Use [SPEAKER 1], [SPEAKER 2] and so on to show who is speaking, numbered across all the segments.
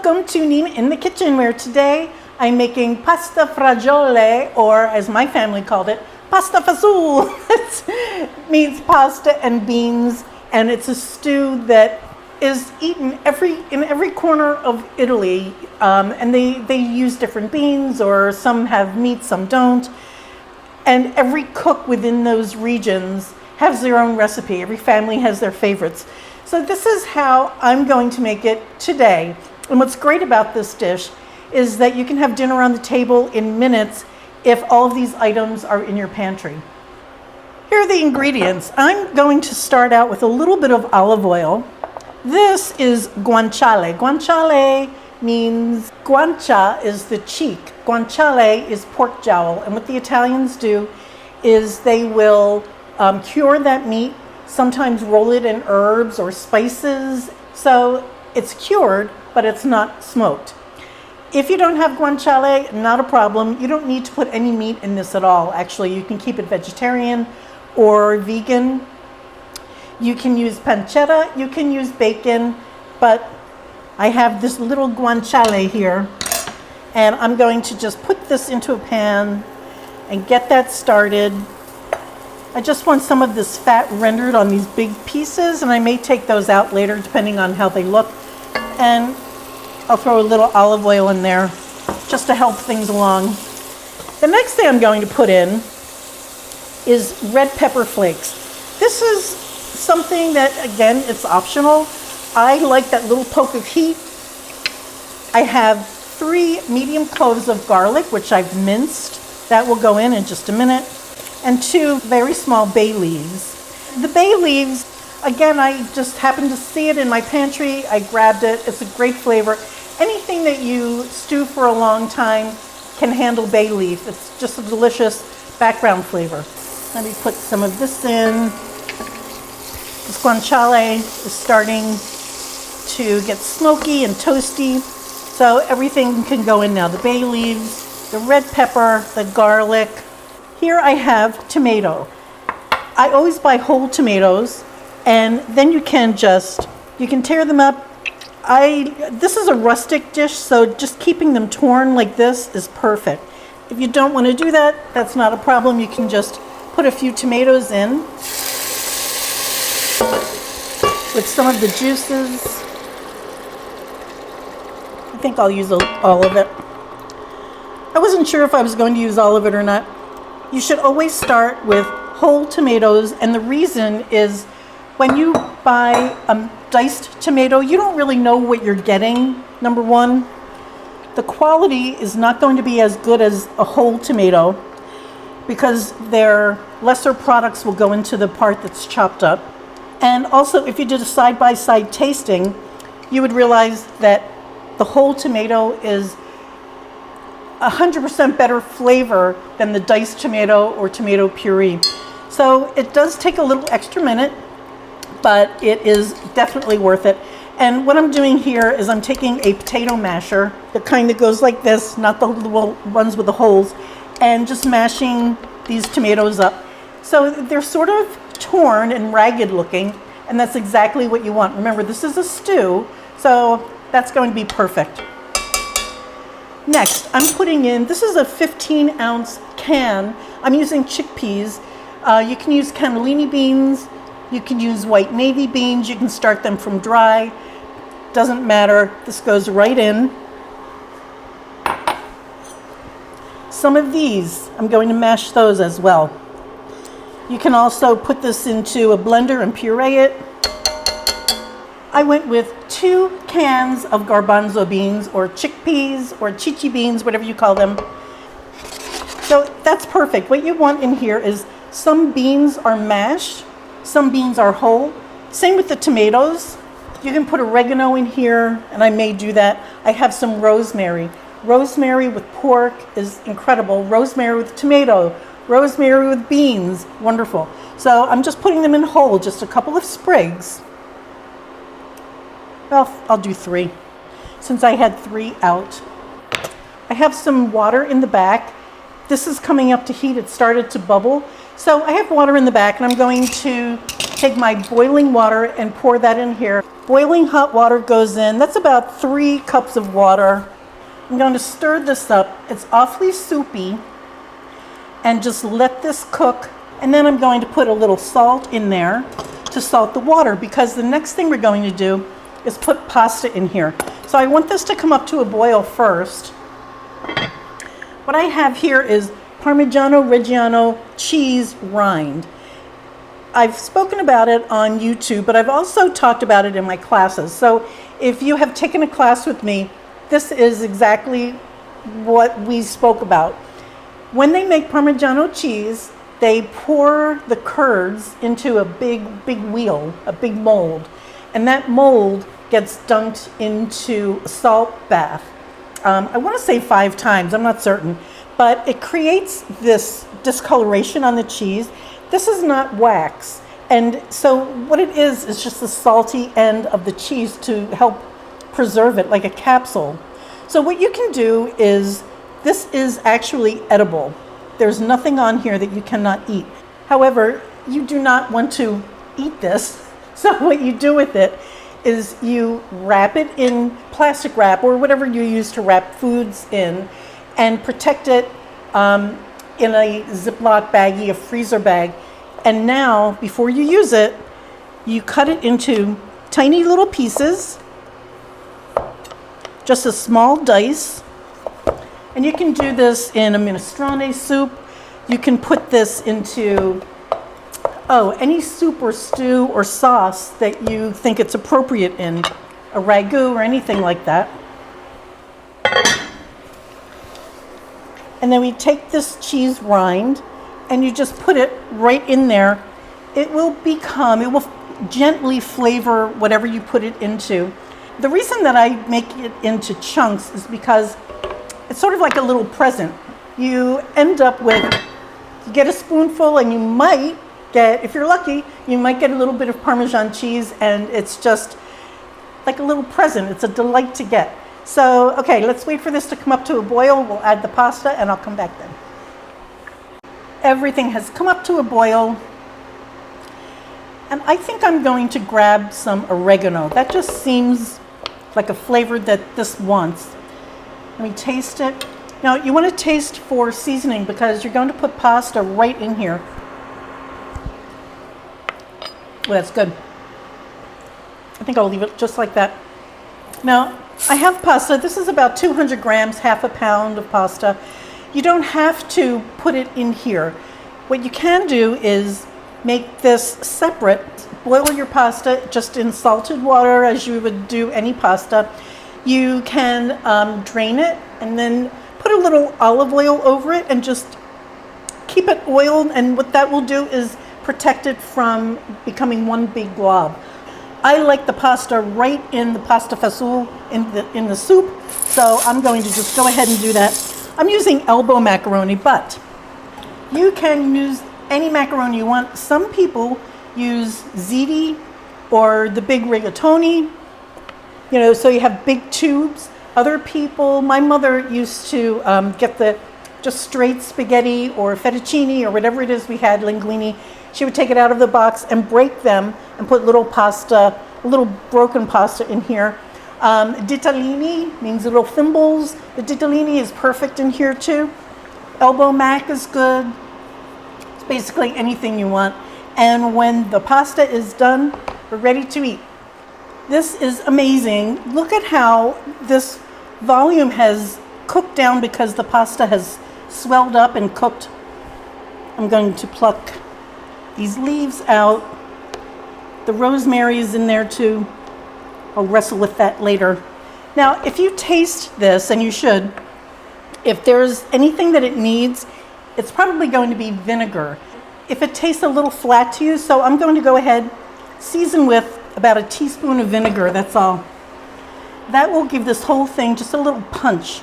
[SPEAKER 1] welcome to Nina in the Kitchen, where today I'm making pasta fagioli, or as my family called it, pasta fazool. It means pasta and beans, and it's a stew that is eaten in every corner of Italy, and they use different beans, or some have meat, some don't, and every cook within those regions has their own recipe. Every family has their favorites. So this is how I'm going to make it today. And what's great about this dish is that you can have dinner on the table in minutes if all of these items are in your pantry. Here are the ingredients. I'm going to start out with a little bit of olive oil. This is guanciale. Guanciale means, guancia is the cheek. Guanciale is pork jowl. And what the Italians do is they will cure that meat, sometimes roll it in herbs or spices. So it's cured, but it's not smoked. If you don't have guanciale, not a problem. You don't need to put any meat in this at all. Actually, you can keep it vegetarian or vegan. You can use pancetta, you can use bacon, but I have this little guanciale here, and I'm going to just put this into a pan and get that started. I just want some of this fat rendered on these big pieces, and I may take those out later depending on how they look. And I'll throw a little olive oil in there just to help things along. The next thing I'm going to put in is red pepper flakes. This is something that, again, it's optional. I like that little poke of heat. I have 3 medium cloves of garlic, which I've minced. That will go in just a minute. And 2 very small bay leaves. The bay leaves, again, I just happened to see it in my pantry. I grabbed it. It's a great flavor. Anything that you stew for a long time can handle bay leaf. It's just a delicious background flavor. Let me put some of this in. This guanciale is starting to get smoky and toasty, so everything can go in now. The bay leaves, the red pepper, the garlic. Here I have tomato. I always buy whole tomatoes, and then you can tear them up. This is a rustic dish, so just keeping them torn like this is perfect. If you don't want to do that, that's not a problem. You can just put a few tomatoes in with some of the juices. I think I'll use all of it. I wasn't sure if I was going to use all of it or not. You should always start with whole tomatoes, and the reason is when you buy a diced tomato, you don't really know what you're getting, number one. The quality is not going to be as good as a whole tomato because their lesser products will go into the part that's chopped up. And also, if you did a side-by-side tasting, you would realize that the whole tomato is 100% better flavor than the diced tomato or tomato puree. So it does take a little extra minute, but it is definitely worth it. And what I'm doing here is I'm taking a potato masher, the kind that goes like this, not the ones with the holes, and just mashing these tomatoes up. So they're sort of torn and ragged looking, and that's exactly what you want. Remember, this is a stew, so that's going to be perfect. Next, I'm putting in, this is a 15-ounce can. I'm using chickpeas. You can use cannellini beans. You can use white navy beans. You can start them from dry. Doesn't matter. This goes right in. Some of these, I'm going to mash those as well. You can also put this into a blender and puree it. I went with 2 cans of garbanzo beans, or chickpeas, or chichi beans, whatever you call them. So that's perfect. What you want in here is some beans are mashed, some beans are whole. Same with the tomatoes. You can put oregano in here, and I may do that. I have some rosemary. Rosemary with pork is incredible. Rosemary with tomato, rosemary with beans, wonderful. So I'm just putting them in whole, just a couple of sprigs. Well, I'll do 3, since I had 3 out. I have some water in the back. This is coming up to heat. It started to bubble. So I have water in the back, and I'm going to take my boiling water and pour that in here. Boiling hot water goes in. That's about 3 cups of water. I'm going to stir this up. It's awfully soupy. And just let this cook. And then I'm going to put a little salt in there to salt the water, because the next thing we're going to do is put pasta in here. So I want this to come up to a boil first. What I have here is Parmigiano-Reggiano cheese rind. I've spoken about it on YouTube, but I've also talked about it in my classes. So if you have taken a class with me, this is exactly what we spoke about. When they make Parmigiano cheese, they pour the curds into a big wheel, a big mold. And that mold gets dunked into a salt bath. I want to say 5 times, I'm not certain. But it creates this discoloration on the cheese. This is not wax. And so what it is just the salty end of the cheese to help preserve it, like a capsule. So what you can do is, this is actually edible. There's nothing on here that you cannot eat. However, you do not want to eat this. So what you do with it is you wrap it in plastic wrap or whatever you use to wrap foods in, and protect it in a Ziploc baggie, a freezer bag. And now, before you use it, you cut it into tiny little pieces, just a small dice. And you can do this in a minestrone soup. You can put this into, any soup or stew or sauce that you think it's appropriate in, a ragu or anything like that. And then we take this cheese rind and you just put it right in there. It will gently flavor whatever you put it into. The reason that I make it into chunks is because it's sort of like a little present. You end up with, you get a spoonful and you might get, if you're lucky, you might get a little bit of Parmesan cheese, and it's just like a little present. It's a delight to get. So, okay, let's wait for this to come up to a boil. We'll add the pasta and I'll come back then. Everything has come up to a boil. And I think I'm going to grab some oregano. That just seems like a flavor that this wants. Let me taste it. Now, you want to taste for seasoning because you're going to put pasta right in here. Well, that's good. I think I'll leave it just like that. Now, I have pasta. This is about 200 grams, half a pound of pasta. You don't have to put it in here. What you can do is make this separate. Boil your pasta just in salted water as you would do any pasta. You can drain it and then put a little olive oil over it and just keep it oiled. And what that will do is protect it from becoming one big glob. I like the pasta right in the pasta fazool in the soup, so I'm going to just go ahead and do that. I'm using elbow macaroni, but you can use any macaroni you want. Some people use ziti or the big rigatoni, so you have big tubes. Other people, my mother used to get the just straight spaghetti or fettuccine or whatever it is we had, linguine. She would take it out of the box and break them and put little broken pasta in here. Ditalini means little thimbles. The ditalini is perfect in here too. Elbow mac is good. It's basically anything you want. And when the pasta is done, we're ready to eat. This is amazing. Look at how this volume has cooked down because the pasta has swelled up and cooked. I'm going to pluck these leaves out. The rosemary is in there too. I'll wrestle with that later. Now, if you taste this, and you should, if there's anything that it needs, it's probably going to be vinegar. If it tastes a little flat to you, so I'm going to go ahead, season with about a teaspoon of vinegar, that's all. That will give this whole thing just a little punch.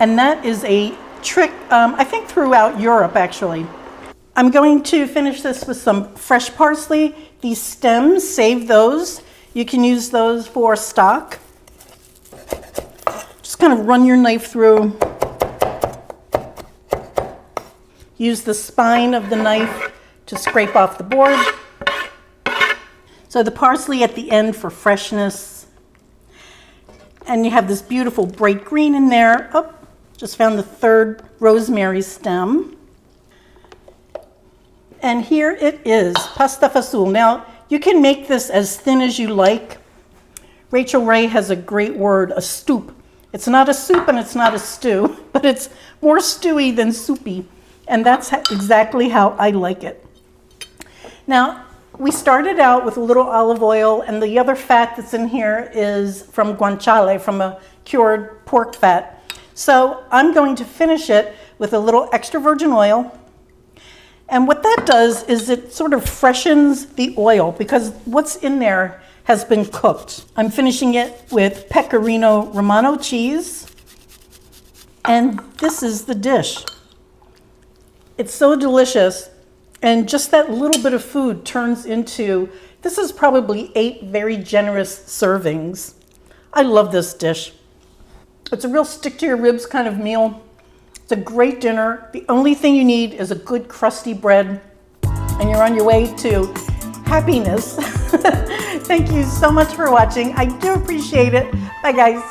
[SPEAKER 1] And that is a trick, I think throughout Europe actually. I'm going to finish this with some fresh parsley. These stems, save those. You can use those for stock. Just kind of run your knife through. Use the spine of the knife to scrape off the board. So the parsley at the end for freshness. And you have this beautiful bright green in there. Oh, just found the third rosemary stem. And here it is, pasta fazool. Now, you can make this as thin as you like. Rachel Ray has a great word, a stoop. It's not a soup and it's not a stew, but it's more stewy than soupy. And that's exactly how I like it. Now, we started out with a little olive oil, and the other fat that's in here is from guanciale, from a cured pork fat. So I'm going to finish it with a little extra virgin oil. And what that does is it sort of freshens the oil because what's in there has been cooked. I'm finishing it with pecorino romano cheese. And this is the dish. It's so delicious. And just that little bit of food turns into, this is probably 8 very generous servings. I love this dish. It's a real stick to your ribs kind of meal. It's a great dinner. The only thing you need is a good crusty bread, and you're on your way to happiness. Thank you so much for watching. I do appreciate it. Bye, guys.